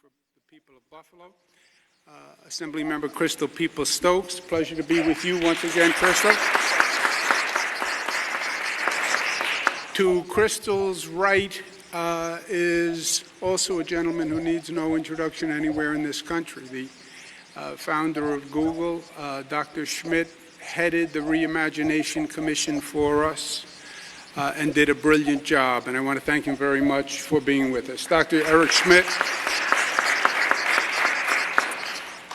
for the people of Buffalo. Assemblymember Crystal Peoples-Stokes, pleasure to be with you once again, Crystal. To Crystal's right is also a gentleman who needs no introduction anywhere in this country. The founder of Google, Dr. Schmidt, headed the Reimagined Commission for us and did a brilliant job, and I want to thank him very much for being with us. Dr. Eric Schmidt.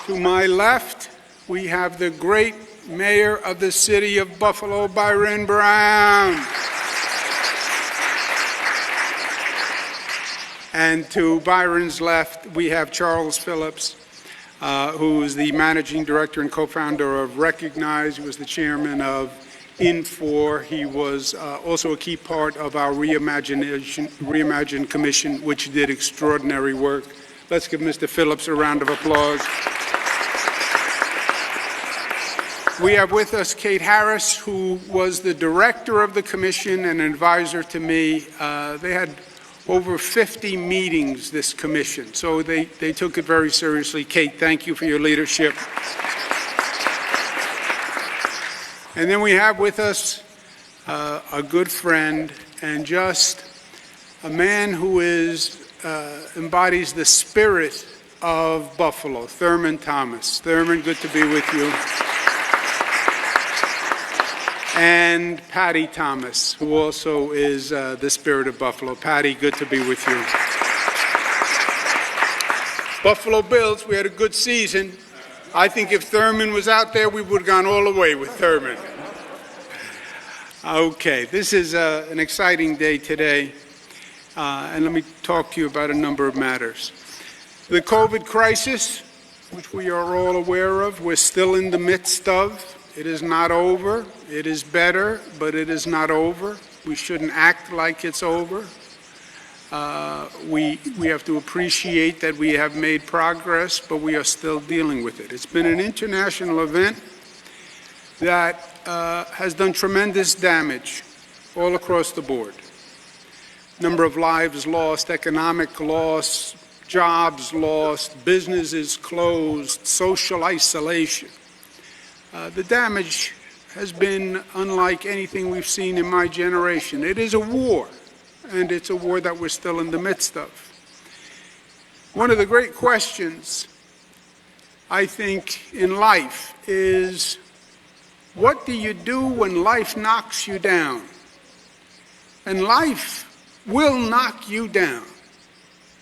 To my left, we have the great mayor of the city of Buffalo, Byron Brown. And to Byron's left, we have Charles Phillips, who is the managing director and co-founder of Recognized. He was the chairman of Infor. He was also a key part of our Reimagined Commission, which did extraordinary work. Let's give Mr. Phillips a round of applause. We have with us Kate Harris, who was the director of the commission and an advisor to me. They had over 50 meetings, this commission, so they took it very seriously. Kate, thank you for your leadership. And then we have with us a good friend and just a man who embodies the spirit of Buffalo, Thurman Thomas. Thurman, good to be with you. And Patty Thomas, who also is the spirit of Buffalo. Patty, good to be with you. Buffalo Bills, we had a good season. I think if Thurman was out there, we would have gone all the way with Thurman. Okay, this is an exciting day today, and let me talk to you about a number of matters. The COVID crisis, which we are all aware of, we're still in the midst of. It is not over. It is better, but it is not over. We shouldn't act like it's over. We have to appreciate that we have made progress, but we are still dealing with it. It's been an international event that has done tremendous damage all across the board. Number of lives lost, economic loss, jobs lost, businesses closed, social isolation. The damage has been unlike anything we've seen in my generation. It is a war, and it's a war that we're still in the midst of. One of the great questions, I think, in life is, what do you do when life knocks you down? And life will knock you down.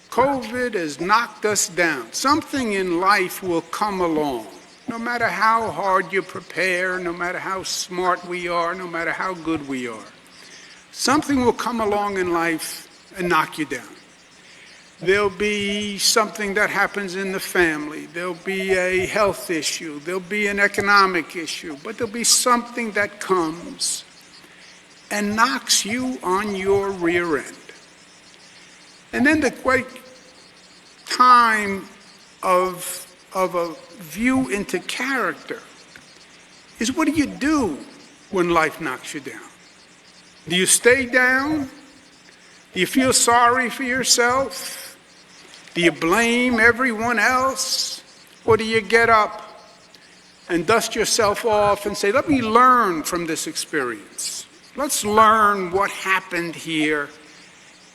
COVID has knocked us down. Something in life will come along. No matter how hard you prepare, no matter how smart we are, no matter how good we are, something will come along in life and knock you down. There'll be something that happens in the family. There'll be a health issue. There'll be an economic issue. But there'll be something that comes and knocks you on your rear end. And then the great time of a view into character is, what do when life knocks you down? Do you stay down? Do you feel sorry for yourself? Do you blame everyone else? Or do you get up and dust yourself off and say, let me learn from this experience. Let's learn what happened here.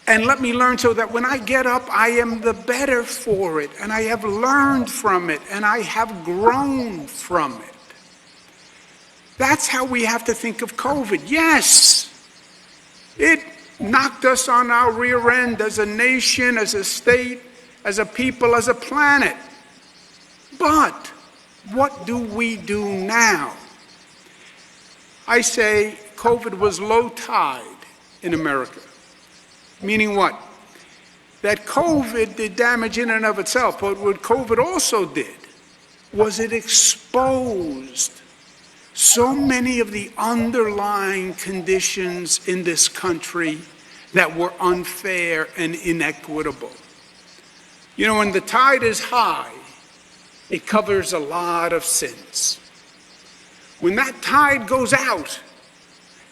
And let me learn so that when I get up, I am the better for it. And I have learned from it. And I have grown from it. That's how we have to think of COVID. Yes, it knocked us on our rear end as a nation, as a state, as a people, as a planet. But what do we do now? I say COVID was low tide in America. Meaning what? That COVID did damage in and of itself, but what COVID also did was it exposed so many of the underlying conditions in this country that were unfair and inequitable. You know, when the tide is high, it covers a lot of sins. When that tide goes out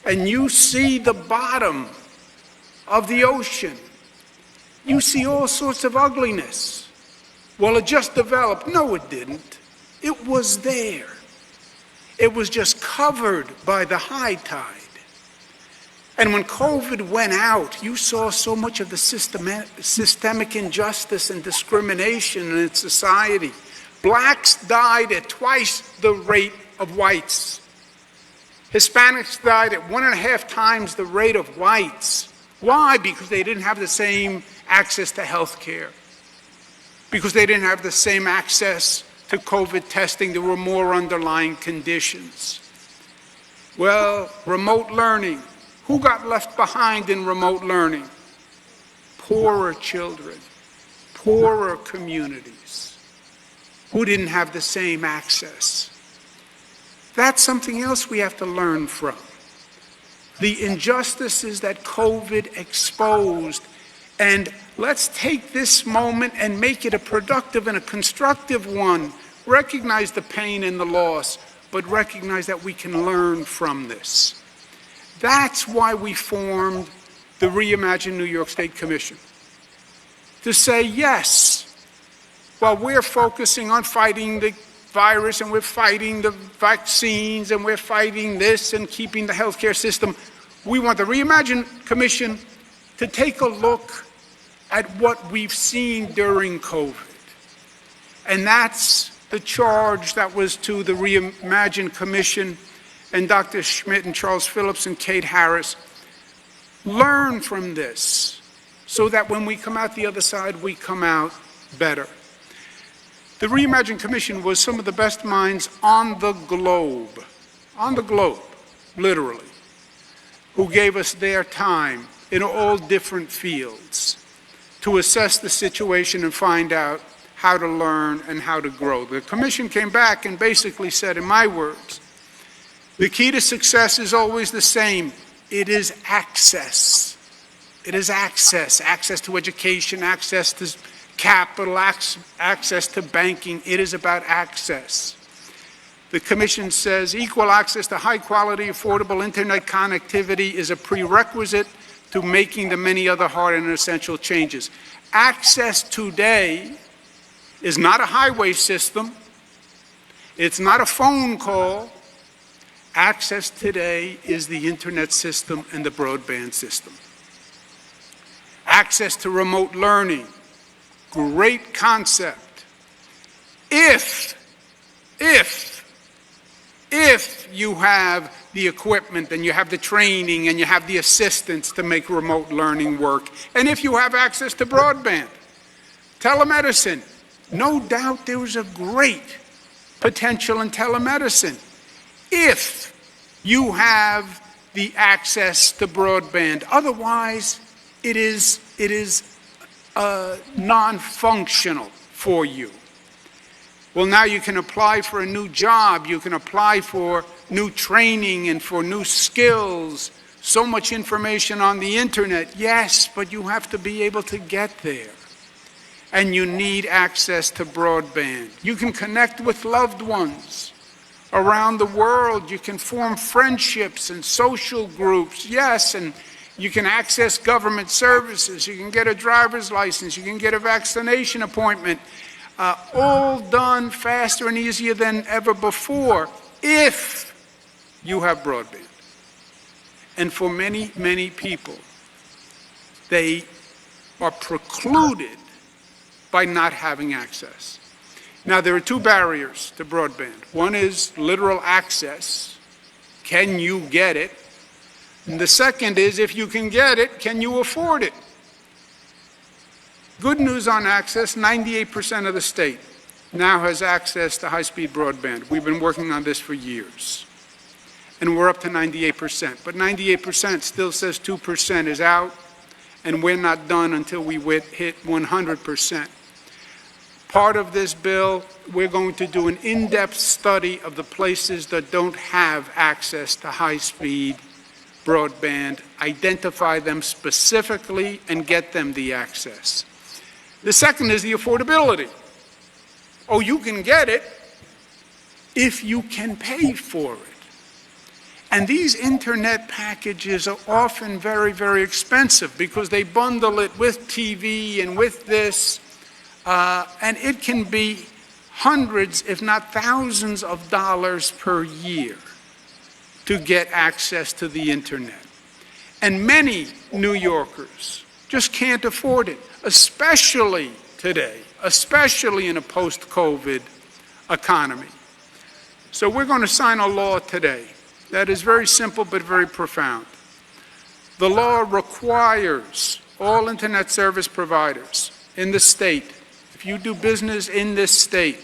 and you see the bottom of the ocean, you see all sorts of ugliness. Well, it just developed. No, it didn't. It was there. It was just covered by the high tide. And when COVID went out, you saw so much of the systemic injustice and discrimination in society. Blacks died at twice the rate of whites. Hispanics died at 1.5 times the rate of whites. Why? Because they didn't have the same access to health care. Because they didn't have the same access to COVID testing. There were more underlying conditions. Well, remote learning. Who got left behind in remote learning? Poorer children, poorer communities, who didn't have the same access. That's something else we have to learn from. The injustices that COVID exposed. And let's take this moment and make it a productive and a constructive one. Recognize the pain and the loss, but recognize that we can learn from this. That's why we formed the Reimagined New York State Commission. To say, yes, while we're focusing on fighting the virus and we're fighting the vaccines and we're fighting this and keeping the healthcare system, we want the Reimagined Commission to take a look at what we've seen during COVID. And that's the charge that was to the Reimagined Commission and Dr. Schmidt and Charles Phillips and Kate Harris. Learn from this so that when we come out the other side, we come out better. The Reimagined Commission was some of the best minds on the globe, literally, who gave us their time in all different fields to assess the situation and find out how to learn and how to grow. The commission came back and basically said, in my words, the key to success is always the same. It is access. It is access. Access to education, access to capital, access to banking. It is about access. The commission says equal access to high-quality, affordable internet connectivity is a prerequisite to making the many other hard and essential changes. Access today is not a highway system. It's not a phone call. Access today is the internet system and the broadband system. Access to remote learning, great concept. If you have the equipment and you have the training and you have the assistance to make remote learning work, and if you have access to broadband, telemedicine, no doubt there is a great potential in telemedicine. If you have the access to broadband, otherwise it is non-functional for you. Well, now you can apply for a new job, you can apply for new training and for new skills. So much information on the internet, yes, but you have to be able to get there. And you need access to broadband. You can connect with loved ones around the world. You can form friendships and social groups, yes, and you can access government services. You can get a driver's license. You can get a vaccination appointment. All done faster and easier than ever before if you have broadband. And for many, many people, they are precluded by not having access. Now, there are two barriers to broadband. One is literal access. Can you get it? And the second is, if you can get it, can you afford it? Good news on access, 98% of the state now has access to high-speed broadband. We've been working on this for years. And we're up to 98%. But 98% still says 2% is out, and we're not done until we hit 100%. Part of this bill, we're going to do an in-depth study of the places that don't have access to high-speed broadband, identify them specifically, and get them the access. The second is the affordability. Oh, you can get it if you can pay for it. And these internet packages are often very, very expensive because they bundle it with TV and with this. and it can be hundreds, if not thousands of dollars per year to get access to the internet. And many New Yorkers just can't afford it, especially today, especially in a post-COVID economy. So we're going to sign a law today that is very simple but very profound. The law requires all internet service providers in the state, if you do business in this state,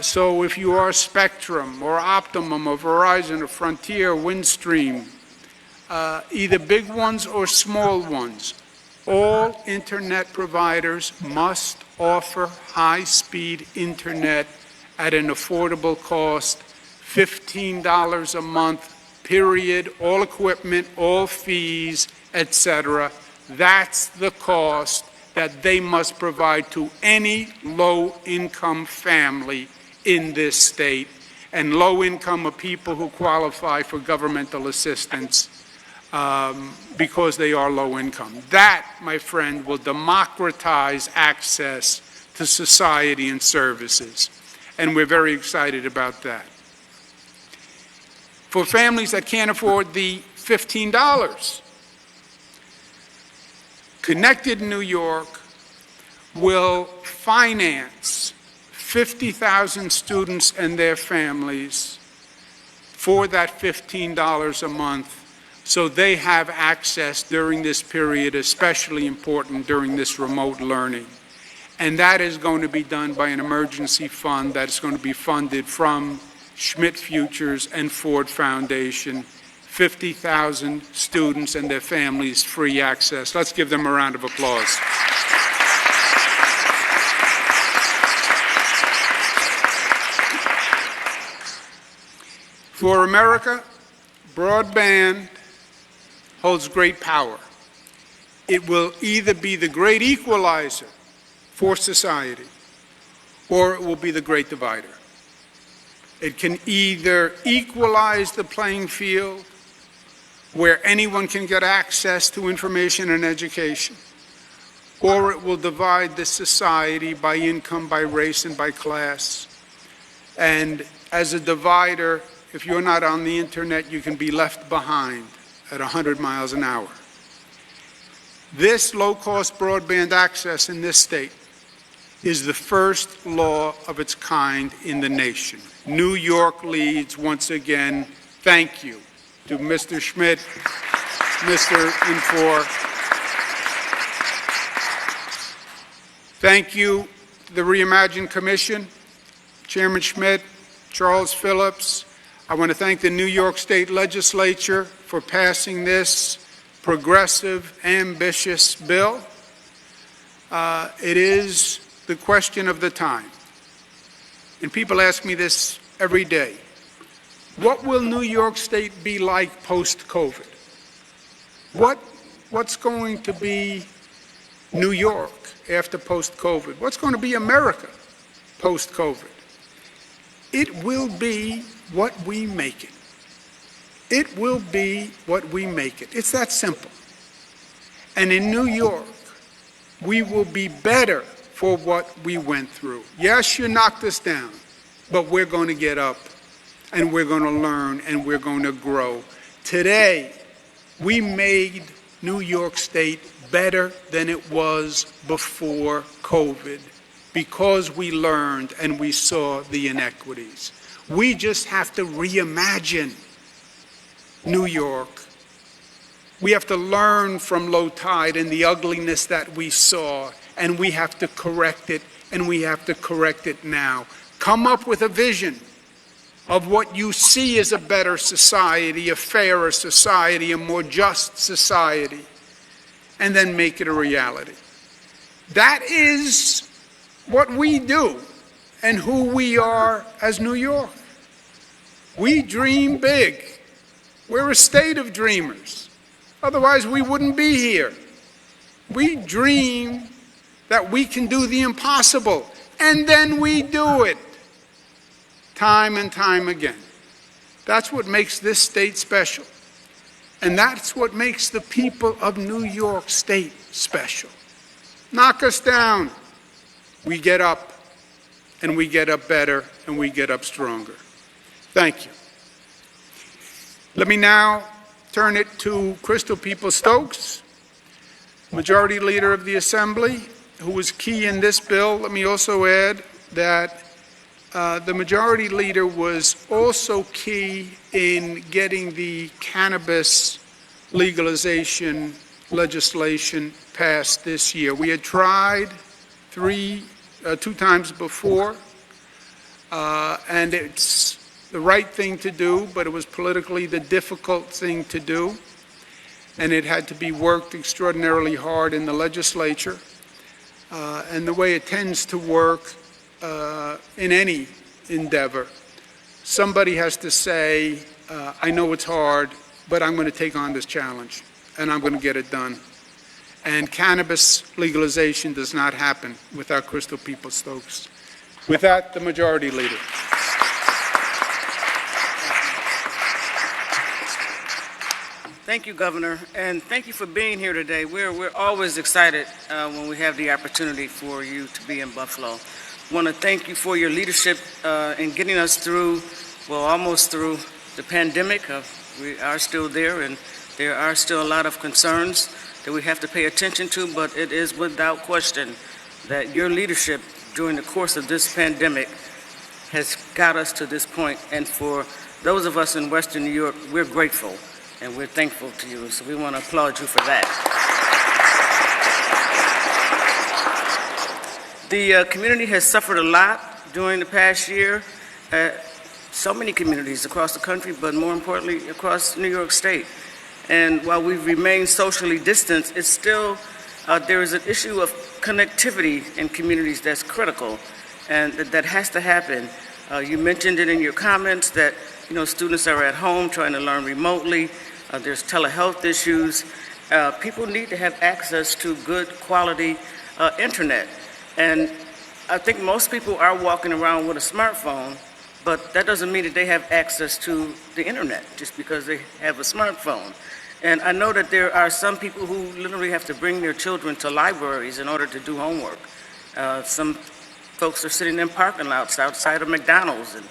so if you are Spectrum or Optimum or Verizon or Frontier, Windstream, either big ones or small ones, all internet providers must offer high-speed internet at an affordable cost, $15 a month, period, all equipment, all fees, etc. That's the cost that they must provide to any low-income family in this state. And low-income are people who qualify for governmental assistance because they are low-income. That, my friend, will democratize access to society and services. And we're very excited about that. For families that can't afford the $15, Connected New York will finance 50,000 students and their families for that $15 a month, so they have access during this period, especially important during this remote learning. And that is going to be done by an emergency fund that is going to be funded from Schmidt Futures and Ford Foundation. 50,000 students and their families free access. Let's give them a round of applause. For America, broadband holds great power. It will either be the great equalizer for society, or it will be the great divider. It can either equalize the playing field, where anyone can get access to information and education, or it will divide the society by income, by race, and by class. And as a divider, if you're not on the internet, you can be left behind at 100 miles an hour. This low-cost broadband access in this state is the first law of its kind in the nation. New York leads once again. Thank you to Mr. Schmidt, Mr. Infor. Thank you to the Reimagined Commission, Chairman Schmidt, Charles Phillips. I want to thank the New York State Legislature for passing this progressive, ambitious bill. It is the question of the time. And people ask me this every day. What will New York State be like post-COVID? What's going to be New York after post-COVID? What's going to be America post-COVID? It will be what we make it. It will be what we make it. It's that simple. And in New York, we will be better for what we went through. Yes, you knocked us down, but we're going to get up, and we're going to learn, and we're going to grow. Today, we made New York State better than it was before COVID because we learned and we saw the inequities. We just have to reimagine New York. We have to learn from low tide and the ugliness that we saw, and we have to correct it, and we have to correct it now. Come up with a vision of what you see as a better society, a fairer society, a more just society, and then make it a reality. That is what we do and who we are as New York. We dream big. We're a state of dreamers. Otherwise, we wouldn't be here. We dream that we can do the impossible, and then we do it. Time and time again. That's what makes this state special. And that's what makes the people of New York State special. Knock us down, we get up, and we get up better, and we get up stronger. Thank you. Let me now turn it to Crystal Peoples-Stokes, Majority Leader of the Assembly, who was key in this bill. Let me also add that the Majority Leader was also key in getting the cannabis legalization legislation passed this year. We had tried two times before, and it's the right thing to do, but it was politically the difficult thing to do, and it had to be worked extraordinarily hard in the legislature. And the way it tends to work in any endeavor, somebody has to say, I know it's hard, but I'm going to take on this challenge, and I'm going to get it done. And cannabis legalization does not happen without Crystal Peoples-Stokes. With that, the Majority Leader. Thank you, Governor, and thank you for being here today. We're always excited when we have the opportunity for you to be in Buffalo. I want to thank you for your leadership in getting us through, well, almost through the pandemic. We are still there, and there are still a lot of concerns that we have to pay attention to, but it is without question that your leadership during the course of this pandemic has got us to this point. And for those of us in Western New York, we're grateful and we're thankful to you. So we want to applaud you for that. The community has suffered a lot during the past year. So many communities across the country, but more importantly, across New York State. And while we've remained socially distanced, it's still, there is an issue of connectivity in communities that's critical, and that has to happen. You mentioned it in your comments that, students are at home trying to learn remotely. There's telehealth issues. People need to have access to good quality internet. And I think most people are walking around with a smartphone, but that doesn't mean that they have access to the internet just because they have a smartphone. And I know that there are some people who literally have to bring their children to libraries in order to do homework. Some folks are sitting in parking lots outside of McDonald's and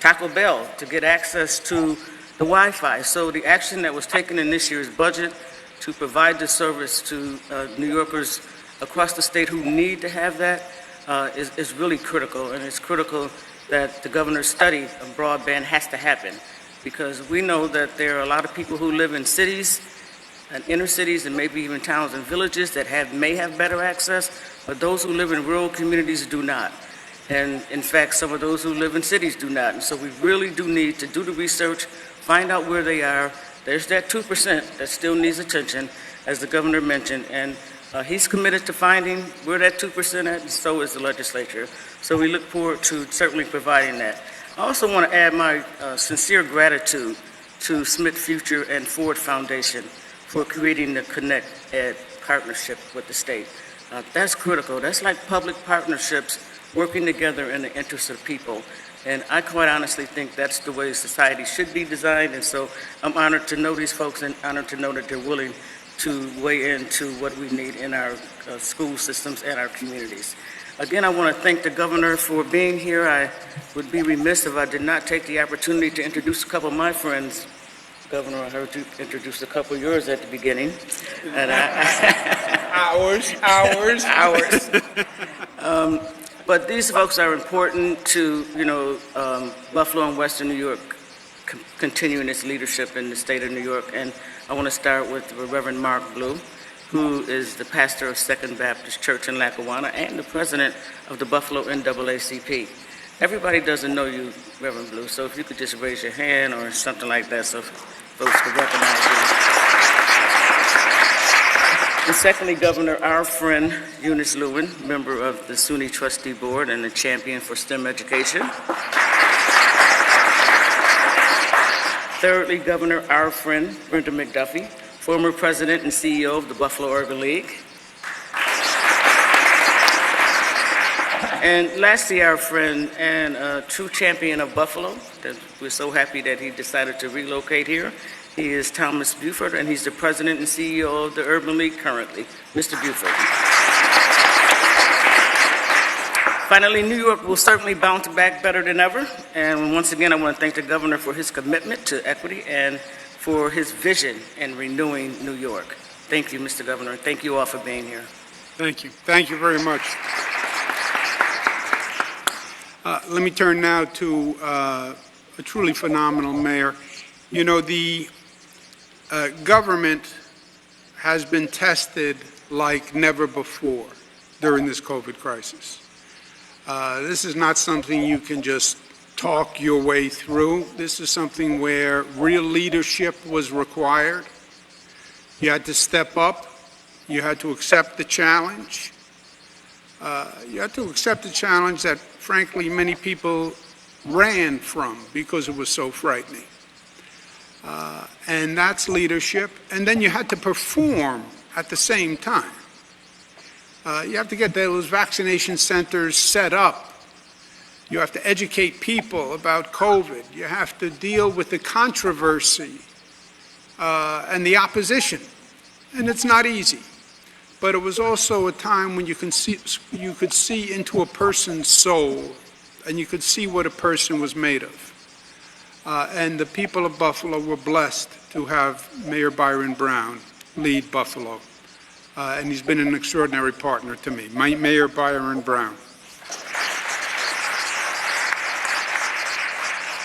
Taco Bell to get access to the Wi-Fi. So the action that was taken in this year's budget to provide this service to New Yorkers across the state who need to have that is really critical. And it's critical that the governor's study of broadband has to happen, because we know that there are a lot of people who live in cities and inner cities and maybe even towns and villages that may have better access, but those who live in rural communities do not. And in fact, some of those who live in cities do not. And so we really do need to do the research, find out where they are. There's that 2% that still needs attention, as the governor mentioned, and he's committed to finding where that 2% at, and so is the legislature. So we look forward to certainly providing that. I also want to add my sincere gratitude to Smith Future and Ford Foundation for creating the Connect Ed partnership with the state. That's critical. That's like public partnerships working together in the interest of people. And I quite honestly think that's the way society should be designed. And so I'm honored to know these folks and honored to know that they're willing to weigh into what we need in our school systems and our communities. Again, I want to thank the governor for being here. I would be remiss if I did not take the opportunity to introduce a couple of my friends. Governor, I heard you introduce a couple of yours at the beginning. And Hours. But these folks are important to, Buffalo and Western New York continuing its leadership in the state of New York. And I want to start with Reverend Mark Blue, who is the pastor of Second Baptist Church in Lackawanna and the president of the Buffalo NAACP. Everybody doesn't know you, Reverend Blue, so if you could just raise your hand or something like that so folks could recognize you. And secondly, Governor, our friend Eunice Lewin, member of the SUNY Trustee Board and a champion for STEM education. Thirdly, Governor, our friend Brenda McDuffie, former president and CEO of the Buffalo Urban League. And lastly, our friend and a true champion of Buffalo, that we're so happy that he decided to relocate here. He is Thomas Buford, and he's the president and CEO of the Urban League currently. Mr. Buford. Finally, New York will certainly bounce back better than ever. And once again, I want to thank the governor for his commitment to equity and for his vision in renewing New York. Thank you, Mr. Governor. Thank you all for being here. Thank you. Thank you very much. Let me turn now to a truly phenomenal mayor. You know, the government has been tested like never before during this COVID crisis. This is not something you can just talk your way through. This is something where real leadership was required. You had to step up. You had to accept the challenge. You had to accept the challenge that, frankly, many people ran from because it was so frightening. And that's leadership. And then you had to perform at the same time. You have to get those vaccination centers set up. You have to educate people about COVID. You have to deal with the controversy and the opposition. And it's not easy. But it was also a time when you could see into a person's soul, and you could see what a person was made of. And the people of Buffalo were blessed to have Mayor Byron Brown lead Buffalo. And he's been an extraordinary partner to me, Mayor Byron Brown.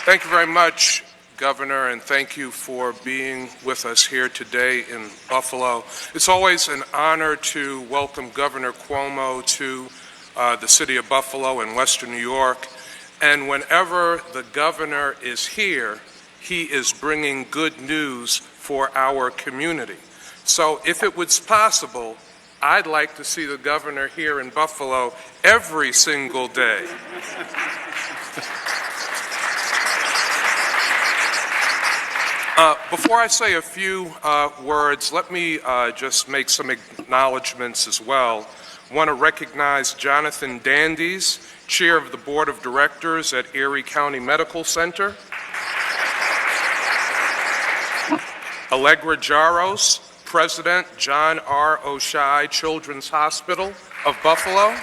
Thank you very much, Governor, and thank you for being with us here today in Buffalo. It's always an honor to welcome Governor Cuomo to the city of Buffalo in Western New York. And whenever the governor is here, he is bringing good news for our community. So if it was possible, I'd like to see the governor here in Buffalo every single day. Before I say a few words, let me just make some acknowledgments as well. I want to recognize Jonathan Dandies, Chair of the Board of Directors at Erie County Medical Center. Allegra Jaros, President, John R. Oshai Children's Hospital of Buffalo.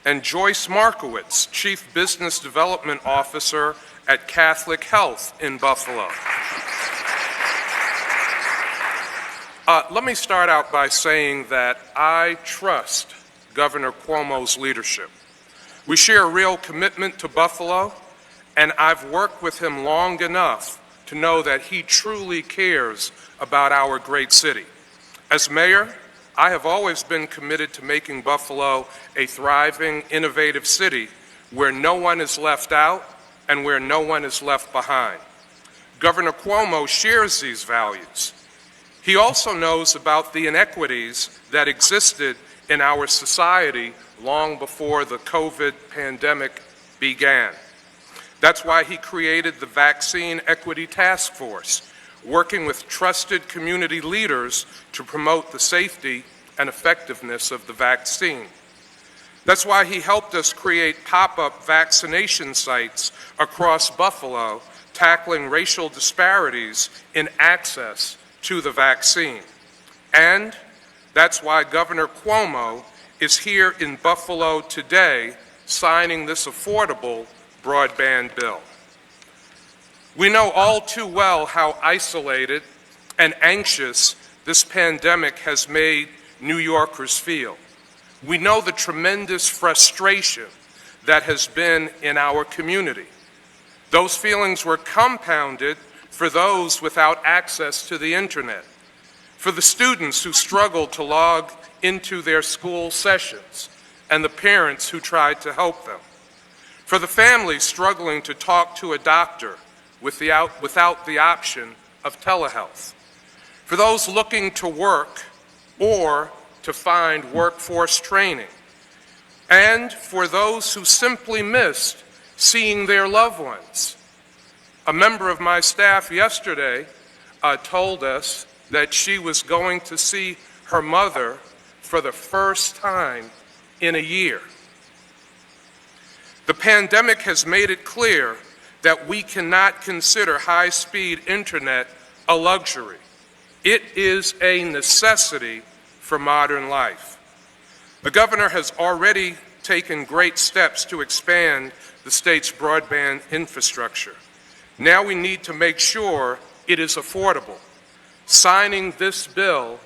And Joyce Markowitz, Chief Business Development Officer at Catholic Health in Buffalo. Let me start out by saying that I trust Governor Cuomo's leadership. We share a real commitment to Buffalo, and I've worked with him long enough to know that he truly cares about our great city. As mayor, I have always been committed to making Buffalo a thriving, innovative city where no one is left out and where no one is left behind. Governor Cuomo shares these values. He also knows about the inequities that existed in our society long before the COVID pandemic began. That's why he created the Vaccine Equity Task Force, working with trusted community leaders to promote the safety and effectiveness of the vaccine. That's why he helped us create pop-up vaccination sites across Buffalo, tackling racial disparities in access to the vaccine. And that's why Governor Cuomo is here in Buffalo today signing this affordable broadband bill. We know all too well how isolated and anxious this pandemic has made New Yorkers feel. We know the tremendous frustration that has been in our community. Those feelings were compounded for those without access to the internet, for the students who struggled to log into their school sessions, and the parents who tried to help them, for the families struggling to talk to a doctor without the option of telehealth, for those looking to work or to find workforce training, and for those who simply missed seeing their loved ones. A member of my staff yesterday told us that she was going to see her mother for the first time in a year. The pandemic has made it clear that we cannot consider high-speed internet a luxury. It is a necessity for modern life. The governor has already taken great steps to expand the state's broadband infrastructure. Now we need to make sure it is affordable. Signing this bill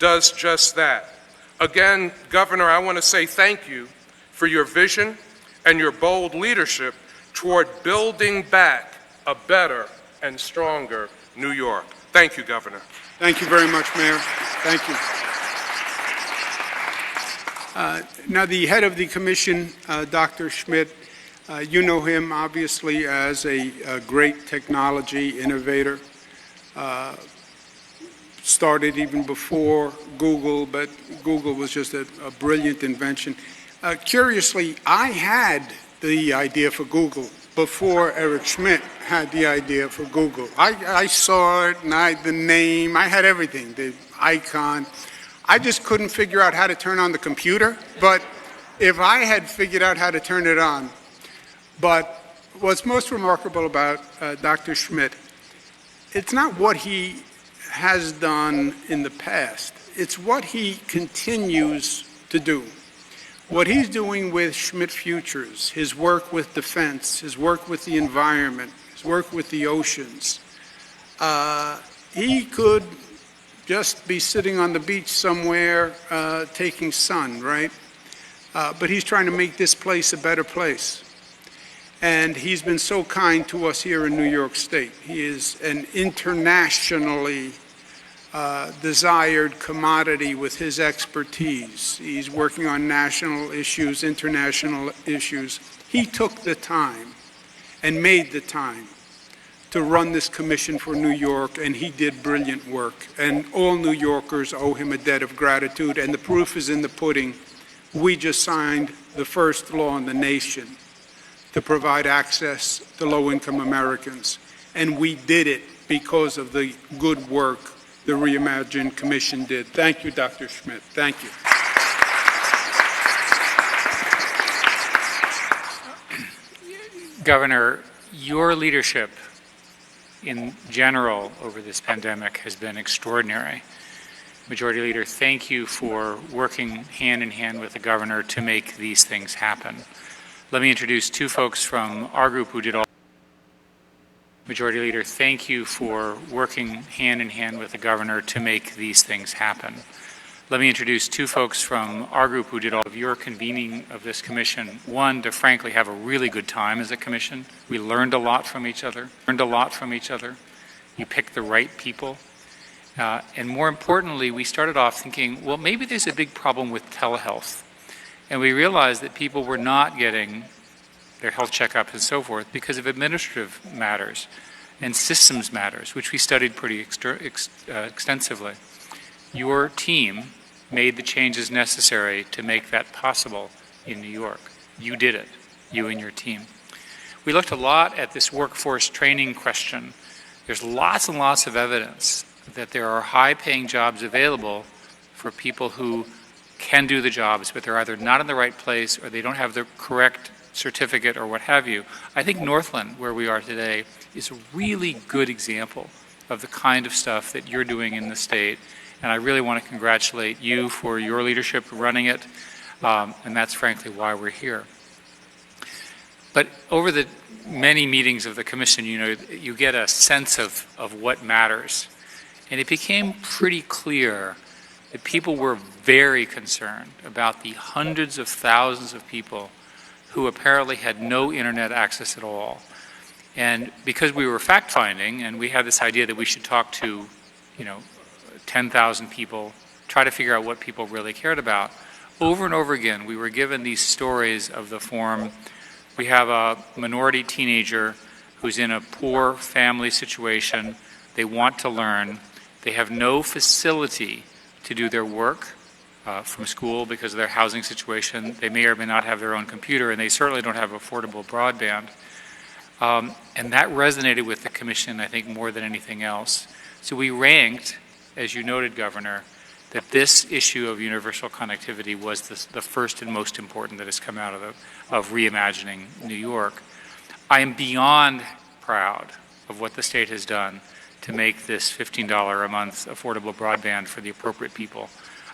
does just that. Again, Governor, I want to say thank you for your vision and your bold leadership toward building back a better and stronger New York. Thank you, Governor. Thank you very much, Mayor. Thank you. Now, the head of the commission, Dr. Schmidt, you know him obviously as a great technology innovator. Started even before Google, but Google was just a brilliant invention. Curiously, I had the idea for Google before Eric Schmidt had the idea for Google. I saw it, and the name, I had everything, the icon. I just couldn't figure out how to turn on the computer, but if I had figured out how to turn it on. But what's most remarkable about Dr. Schmidt, it's not what he has done in the past, it's what he continues to do. What he's doing with Schmidt Futures, his work with defense, his work with the environment, his work with the oceans, he could just be sitting on the beach somewhere taking sun, right? But he's trying to make this place a better place. And he's been so kind to us here in New York State. He is an internationally desired commodity with his expertise. He's working on national issues, international issues. He took the time and made the time to run this commission for New York, and he did brilliant work. And all New Yorkers owe him a debt of gratitude, and the proof is in the pudding. We just signed the first law in the nation to provide access to low-income Americans, and we did it because of the good work the Reimagined Commission did. Thank you, Dr. Schmidt. Thank you. Governor, your leadership in general over this pandemic has been extraordinary. Majority Leader, thank you for working hand in hand with the governor to make these things happen. Let me introduce two folks from our group who did all. Majority Leader, thank you for working hand in hand with the governor to make these things happen. Let me introduce two folks from our group who did all of your convening of this commission. One, to frankly have a really good time as a commission. We learned a lot from each other. You picked the right people. And more importantly, we started off thinking, well, maybe there's a big problem with telehealth. And we realized that people were not getting their health checkups and so forth because of administrative matters and systems matters, which we studied pretty extensively. Your team made the changes necessary to make that possible in New York. You did it, you and your team. We looked a lot at this workforce training question. There's lots and lots of evidence that there are high-paying jobs available for people who can do the jobs, but they're either not in the right place or they don't have the correct certificate or what have you. I think Northland, where we are today, is a really good example of the kind of stuff that you're doing in the state. And I really want to congratulate you for your leadership running it, and that's frankly why we're here. But over the many meetings of the commission, you know, you get a sense of what matters. And it became pretty clear that people were very concerned about the hundreds of thousands of people who apparently had no internet access at all. And because we were fact-finding, and we had this idea that we should talk to, 10,000 people, try to figure out what people really cared about, over and over again, we were given these stories of the form, we have a minority teenager who's in a poor family situation, they want to learn, they have no facility to do their work from school because of their housing situation. They may or may not have their own computer, and they certainly don't have affordable broadband. And that resonated with the commission, I think, more than anything else. So we ranked, as you noted, Governor, that this issue of universal connectivity was the first and most important that has come out of reimagining New York. I am beyond proud of what the state has done to make this $15 a month affordable broadband for the appropriate people.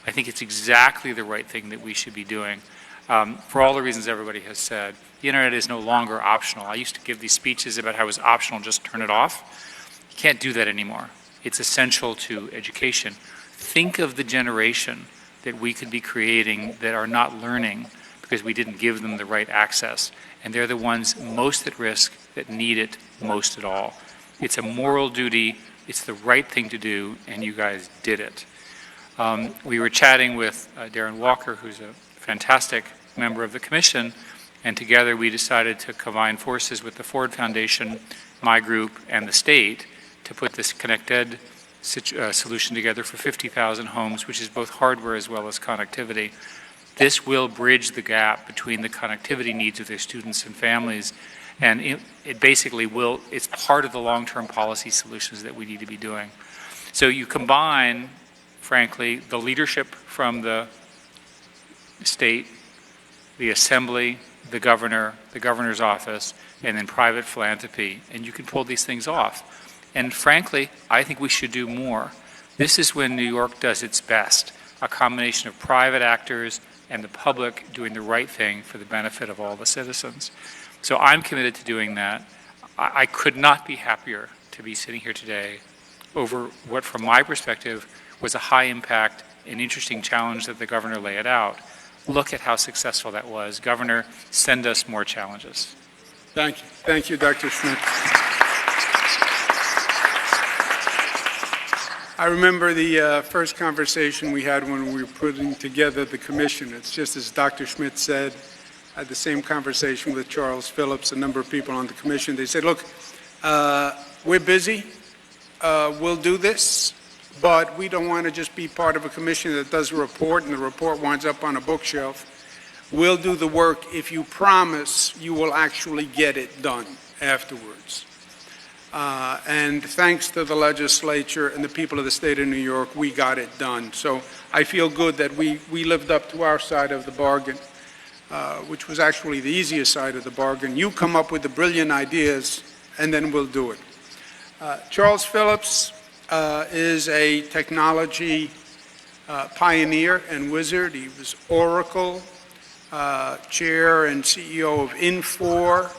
I think it's exactly the right thing that we should be doing. For all the reasons everybody has said, the internet is no longer optional. I used to give these speeches about how it was optional, just turn it off. You can't do that anymore. It's essential to education. Think of the generation that we could be creating that are not learning because we didn't give them the right access. And they're the ones most at risk that need it most at all. It's a moral duty, it's the right thing to do, and you guys did it. We were chatting with Darren Walker, who's a fantastic member of the commission, and together we decided to combine forces with the Ford Foundation, my group, and the state to put this ConnectEd solution together for 50,000 homes, which is both hardware as well as connectivity. This will bridge the gap between the connectivity needs of their students and families, and it basically will, it's part of the long-term policy solutions that we need to be doing. So you combine, frankly, the leadership from the state, the assembly, the governor's office, and then private philanthropy, and you can pull these things off. And frankly, I think we should do more. This is when New York does its best, a combination of private actors and the public doing the right thing for the benefit of all the citizens. So I'm committed to doing that. I could not be happier to be sitting here today over what, from my perspective, was a high impact and interesting challenge that the governor laid out. Look at how successful that was. Governor, send us more challenges. Thank you. Thank you, Dr. Schmidt. I remember the first conversation we had when we were putting together the commission. It's just as Dr. Schmidt said, I had the same conversation with Charles Phillips, a number of people on the commission. They said, look, we're busy, we'll do this, but we don't want to just be part of a commission that does a report and the report winds up on a bookshelf. We'll do the work if you promise you will actually get it done afterwards. And thanks to the legislature and the people of the state of New York, we got it done. So I feel good that we lived up to our side of the bargain, which was actually the easiest side of the bargain. You come up with the brilliant ideas, and then we'll do it. Charles Phillips is a technology pioneer and wizard. He was Oracle chair and CEO of Infor.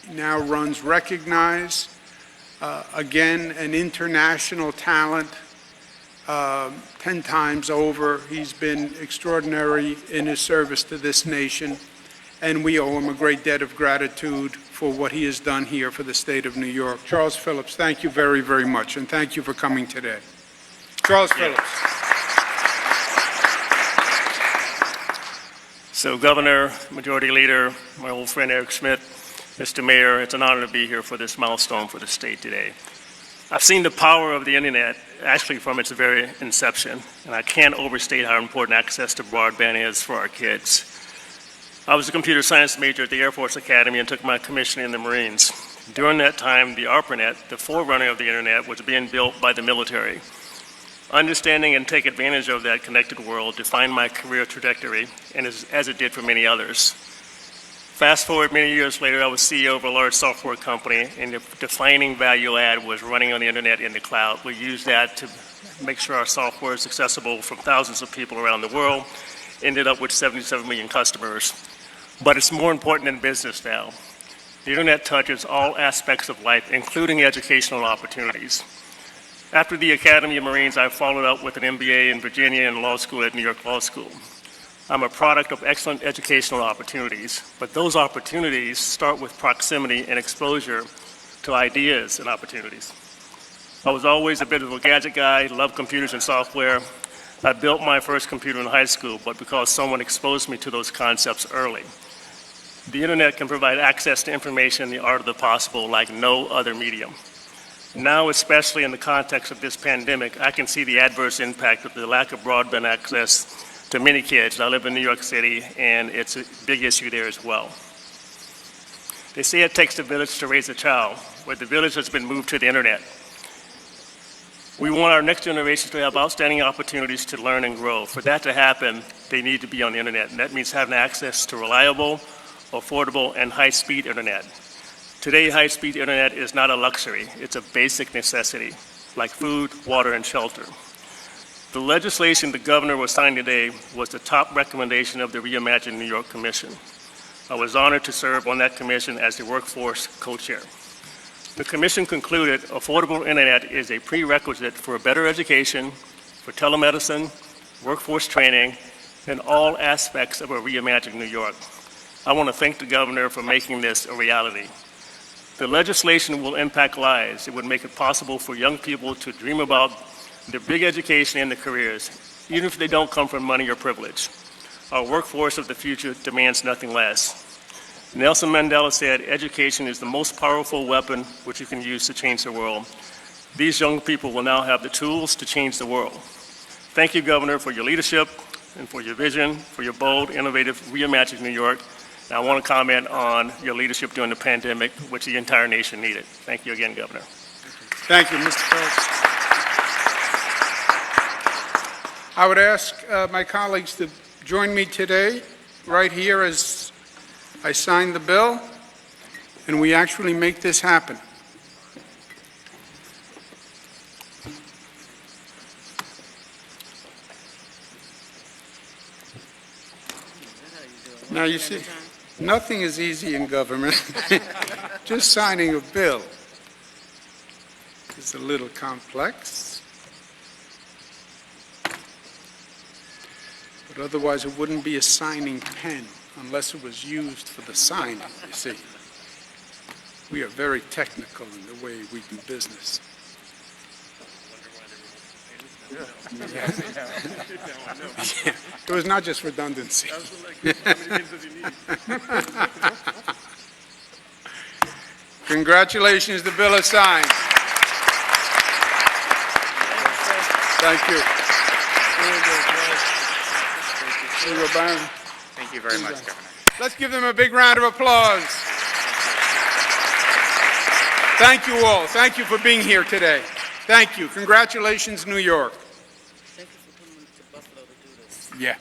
He now runs Recognize. Again, an international talent, 10 times over. He's been extraordinary in his service to this nation, and we owe him a great debt of gratitude for what he has done here for the state of New York. Charles Phillips, thank you very, very much, and thank you for coming today. Charles Phillips. So, Governor, Majority Leader, my old friend Eric Schmidt, Mr. Mayor, it's an honor to be here for this milestone for the state today. I've seen the power of the internet actually from its very inception, and I can't overstate how important access to broadband is for our kids. I was a computer science major at the Air Force Academy and took my commission in the Marines. During that time, the ARPANET, the forerunner of the internet, was being built by the military. Understanding and take advantage of that connected world defined my career trajectory, and as it did for many others. Fast forward many years later, I was CEO of a large software company, and the defining value add was running on the internet in the cloud. We used that to make sure our software is accessible from thousands of people around the world, ended up with 77 million customers. But it's more important than business now. The internet touches all aspects of life, including educational opportunities. After the Academy of Marines, I followed up with an MBA in Virginia and law school at New York Law School. I'm a product of excellent educational opportunities, but those opportunities start with proximity and exposure to ideas and opportunities. I was always a bit of a gadget guy, loved computers and software. I built my first computer in high school, but because someone exposed me to those concepts early. The internet can provide access to information in the art of the possible like no other medium. Now, especially in the context of this pandemic, I can see the adverse impact of the lack of broadband access to many kids. I live in New York City, and it's a big issue there as well. They say it takes a village to raise a child, but the village has been moved to the internet. We want our next generation to have outstanding opportunities to learn and grow. For that to happen, they need to be on the internet, and that means having access to reliable, affordable, and high-speed internet. Today, high-speed internet is not a luxury. It's a basic necessity, like food, water, and shelter. The legislation the governor will sign today was the top recommendation of the Reimagined New York Commission. I was honored to serve on that commission as the workforce co-chair. The commission concluded affordable internet is a prerequisite for a better education, for telemedicine, workforce training, and all aspects of a reimagined New York. I want to thank the governor for making this a reality. The legislation will impact lives. It would make it possible for young people to dream about their big education and their careers, even if they don't come from money or privilege. Our workforce of the future demands nothing less. Nelson Mandela said, education is the most powerful weapon which you can use to change the world. These young people will now have the tools to change the world. Thank you, Governor, for your leadership and for your vision, for your bold, innovative, reimagined New York. And I want to comment on your leadership during the pandemic, which the entire nation needed. Thank you again, Governor. Thank you, Mr. Phillips. I would ask my colleagues to join me today, right here, as I sign the bill, and we actually make this happen. Now, you see, nothing is easy in government. Just signing a bill is a little complex. But otherwise, it wouldn't be a signing pen unless it was used for the signing, you see. We are very technical in the way we do business. Yeah. It was not just redundancy. Congratulations, the bill is signed. Thank you. Thank you very much, Governor. Let's give them a big round of applause. Thank you all. Thank you for being here today. Thank you. Congratulations, New York. Thank you for coming to Buffalo to do this. Yeah.